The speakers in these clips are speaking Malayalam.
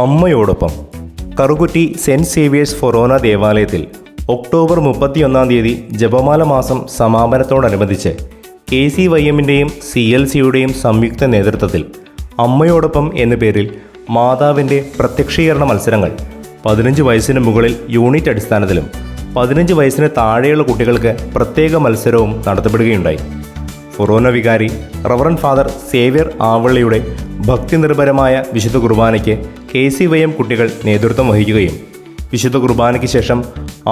അമ്മയോടൊപ്പം കറുകുറ്റി സെൻറ്റ് സേവിയേഴ്സ് ഫൊറോന ദേവാലയത്തിൽ ഒക്ടോബർ 31 ജപമാല മാസം സമാപനത്തോടനുബന്ധിച്ച് KCYM-ൻ്റെയും CLC-യുടെയും സംയുക്ത നേതൃത്വത്തിൽ അമ്മയോടൊപ്പം എന്ന പേരിൽ മാതാവിൻ്റെ പ്രത്യക്ഷീകരണ മത്സരങ്ങൾ 15 വയസ്സിന് മുകളിൽ യൂണിറ്റ് അടിസ്ഥാനത്തിലും 15 വയസ്സിന് താഴെയുള്ള കുട്ടികൾക്ക് പ്രത്യേക മത്സരവും നടത്തപ്പെടുകയുണ്ടായി. ഫൊറോന വികാരി റവറൻഡ് ഫാദർ സേവ്യർ ആവള്ളിയുടെ ഭക്തിനിർഭരമായ വിശുദ്ധ കുർബാനയ്ക്ക് KCYM കുട്ടികൾ നേതൃത്വം വഹിക്കുകയും വിശുദ്ധ കുർബാനയ്ക്ക് ശേഷം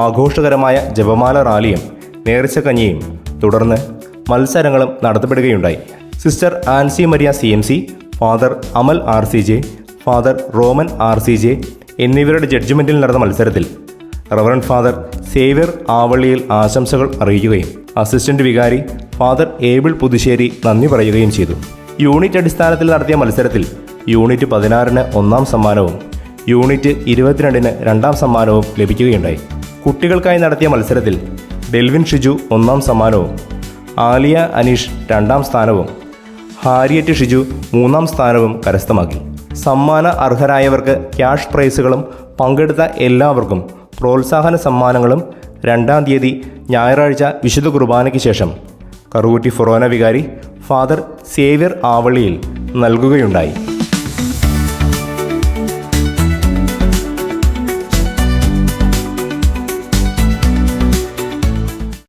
ആഘോഷകരമായ ജപമാല റാലിയും നേർച്ചക്കഞ്ഞിയും തുടർന്ന് മത്സരങ്ങളും നടത്തപ്പെടുകയുണ്ടായി. Sister Ancy Maria CMC, father Amal RCJ, father Roman RCJ എന്നിവരുടെ ജഡ്ജ്മെൻറ്റിൽ നടന്ന മത്സരത്തിൽ റവറൻഡ് ഫാദർ സേവ്യർ ആവള്ളിയിൽ ആശംസകൾ അറിയിക്കുകയും അസിസ്റ്റന്റ് വികാരി ഫാദർ ഏബിൾ പുതുശ്ശേരി നന്ദി പറയുകയും ചെയ്തു. യൂണിറ്റ് അടിസ്ഥാനത്തിൽ നടത്തിയ മത്സരത്തിൽ യൂണിറ്റ് 16-ന് 1-ാം സമ്മാനവും യൂണിറ്റ് 22-ന് 2-ാം സമ്മാനവും ലഭിക്കുകയുണ്ടായി. കുട്ടികൾക്കായി നടത്തിയ മത്സരത്തിൽ ഡെൽവിൻ ഷിജു 1-ാം സമ്മാനവും ആലിയ അനീഷ് 2-ാം സ്ഥാനവും ഹാരിയറ്റ് ഷിജു 3-ാം സ്ഥാനവും കരസ്ഥമാക്കി. സമ്മാന അർഹരായവർക്ക് ക്യാഷ് പ്രൈസുകളും പങ്കെടുത്ത എല്ലാവർക്കും പ്രോത്സാഹന സമ്മാനങ്ങളും 2-ാം തീയതി ഞായറാഴ്ച വിശുദ്ധ കുർബാനയ്ക്ക് ശേഷം കറുകുറ്റി ഫൊറോന വികാരി ഫാദർ സേവ്യർ ആവള്ളിയിൽ നൽകുകയുണ്ടായി.